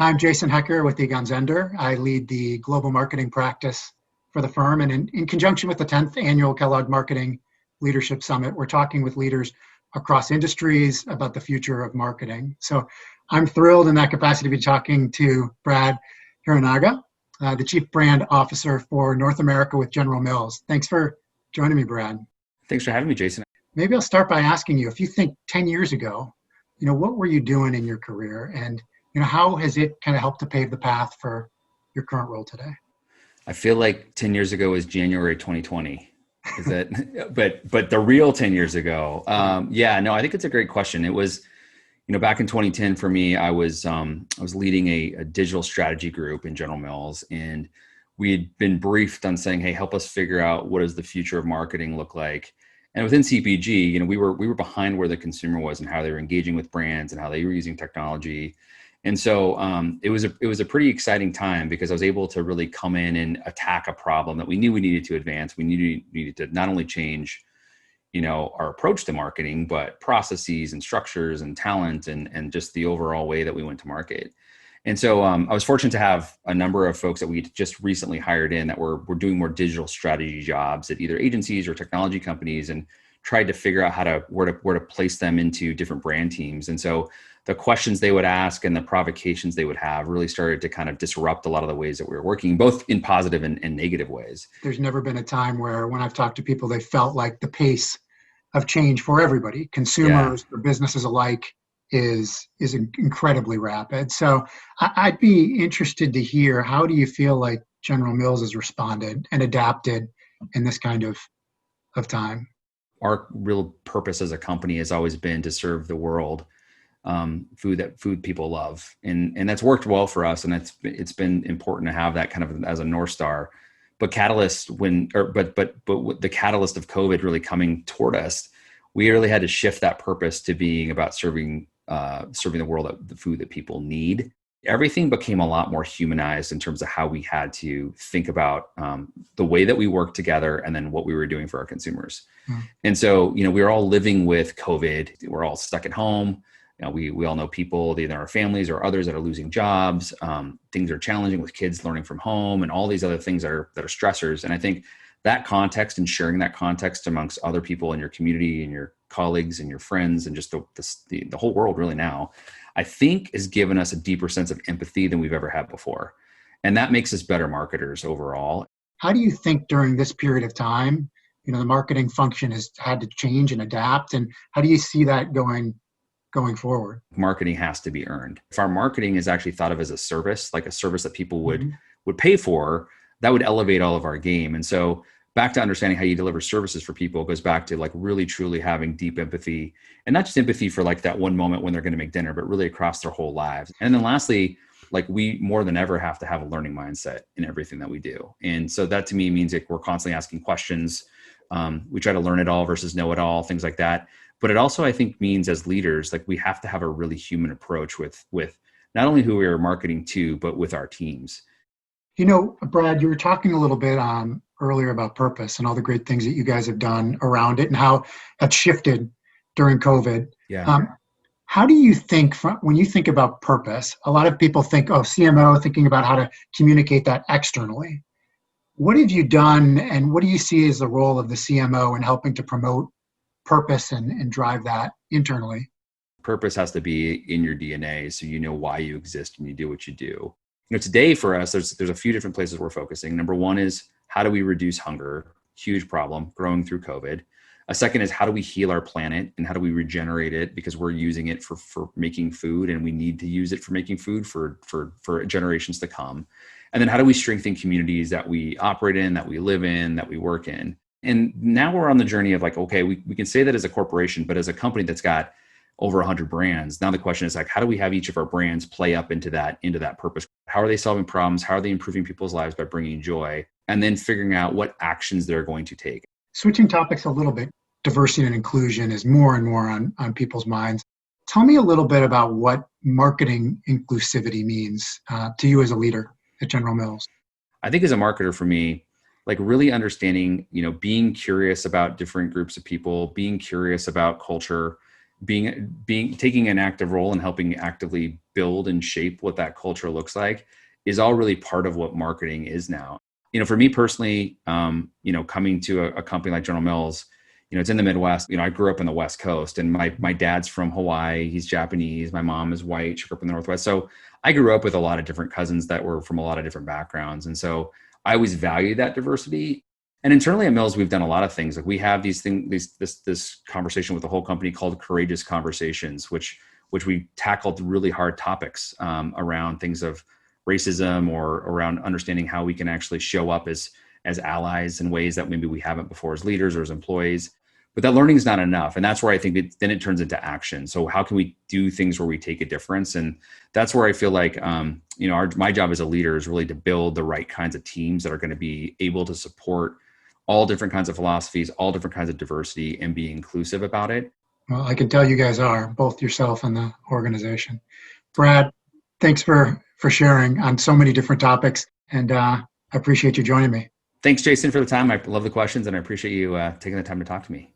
Hi, I'm Jason Hecker with Egon Zender. I lead the global marketing practice for the firm. And in conjunction with the 10th annual Kellogg Marketing Leadership Summit, we're talking with leaders across industries about the future of marketing. So I'm thrilled in that capacity to be talking to Brad Hiranaga, the Chief Brand Officer for North America with General Mills. Thanks for joining me, Brad. Thanks for having me, Jason. Maybe I'll start by asking you, if you think 10 years ago, what were you doing in your career? And how has it kind of helped to pave the path for your current role today? I feel like 10 years ago was January 2020. Is that, but the real 10 years ago. I think it's a great question. It was, back in 2010 for me, I was leading a digital strategy group in General Mills, and we had been briefed on saying, hey, help us figure out what does the future of marketing look like. And within CPG, we were behind where the consumer was and how they were engaging with brands and how they were using technology. And so it was a pretty exciting time because I was able to really come in and attack a problem that we knew we needed to advance. We needed to not only change, our approach to marketing, but processes and structures and talent and just the overall way that we went to market. And so I was fortunate to have a number of folks that we just recently hired in that were doing more digital strategy jobs at either agencies or technology companies, and tried to figure out where to place them into different brand teams. And so the questions they would ask and the provocations they would have really started to kind of disrupt a lot of the ways that we were working, both in positive and negative ways. There's never been a time where, when I've talked to people, they felt like the pace of change for everybody, consumers or businesses alike, is incredibly rapid. So I'd be interested to hear, how do you feel like General Mills has responded and adapted in this kind of time? Our real purpose as a company has always been to serve the world food people love, and that's worked well for us, and it's been important to have that kind of as a North Star. But the catalyst of COVID really coming toward us, we really had to shift that purpose to being about serving the world the food that people need. Everything became a lot more humanized in terms of how we had to think about the way that we work together and then what we were doing for our consumers. And so, we were all living with COVID. We're all stuck at home. We all know people, either our families or others, that are losing jobs. Things are challenging with kids learning from home and all these other things that are stressors. And I think that context and sharing that context amongst other people in your community and your colleagues and your friends and just the whole world really now, I think has given us a deeper sense of empathy than we've ever had before. And that makes us better marketers overall. How do you think during this period of time, the marketing function has had to change and adapt? And how do you see that going forward? Marketing has to be earned. If our marketing is actually thought of as a service, like a service that people would pay for, that would elevate all of our game. And so back to understanding how you deliver services for people goes back to like really truly having deep empathy, and not just empathy for like that one moment when they're going to make dinner, but really across their whole lives. And then lastly, like we more than ever have to have a learning mindset in everything that we do. And so that to me means like we're constantly asking questions. We try to learn it all versus know it all, things like that. But it also, I think, means as leaders, like we have to have a really human approach with not only who we are marketing to, but with our teams. Brad, you were talking a little bit earlier about purpose and all the great things that you guys have done around it and how that's shifted during COVID. Yeah. How do you think, when you think about purpose, a lot of people think, CMO, thinking about how to communicate that externally. What have you done, and what do you see as the role of the CMO in helping to promote purpose and drive that internally? Purpose has to be in your DNA, so you know why you exist and you do what you do. Today for us, there's a few different places we're focusing. Number one is, how do we reduce hunger? Huge problem growing through COVID. A second is, how do we heal our planet and how do we regenerate it, because we're using it for making food and we need to use it for making food for generations to come. And then how do we strengthen communities that we operate in, that we live in, that we work in? And now we're on the journey of like, okay, we can say that as a corporation, but as a company that's got over 100 brands, now the question is like, how do we have each of our brands play up into that purpose? How are they solving problems? How are they improving people's lives by bringing joy? And then figuring out what actions they're going to take. Switching topics a little bit, diversity and inclusion is more and more on people's minds. Tell me a little bit about what marketing inclusivity means to you as a leader at General Mills. I think as a marketer, for me, like really understanding, being curious about different groups of people, being curious about culture, taking an active role and helping actively build and shape what that culture looks like is all really part of what marketing is now. For me personally, coming to a company like General Mills, it's in the Midwest. I grew up in the West Coast, and my dad's from Hawaii. He's Japanese. My mom is white. She grew up in the Northwest. So I grew up with a lot of different cousins that were from a lot of different backgrounds. And so I always valued that diversity. And internally at Mills, we've done a lot of things. Like we have this conversation with the whole company called Courageous Conversations, which we tackled really hard topics around things of racism or around understanding how we can actually show up as allies in ways that maybe we haven't before as leaders or as employees. But that learning is not enough. And that's where I think then it turns into action. So how can we do things where we take a difference? And that's where I feel like, my job as a leader is really to build the right kinds of teams that are going to be able to support all different kinds of philosophies, all different kinds of diversity, and be inclusive about it. Well, I can tell you guys are, both yourself and the organization. Brad, thanks for sharing on so many different topics. And I appreciate you joining me. Thanks, Jason, for the time. I love the questions, and I appreciate you taking the time to talk to me.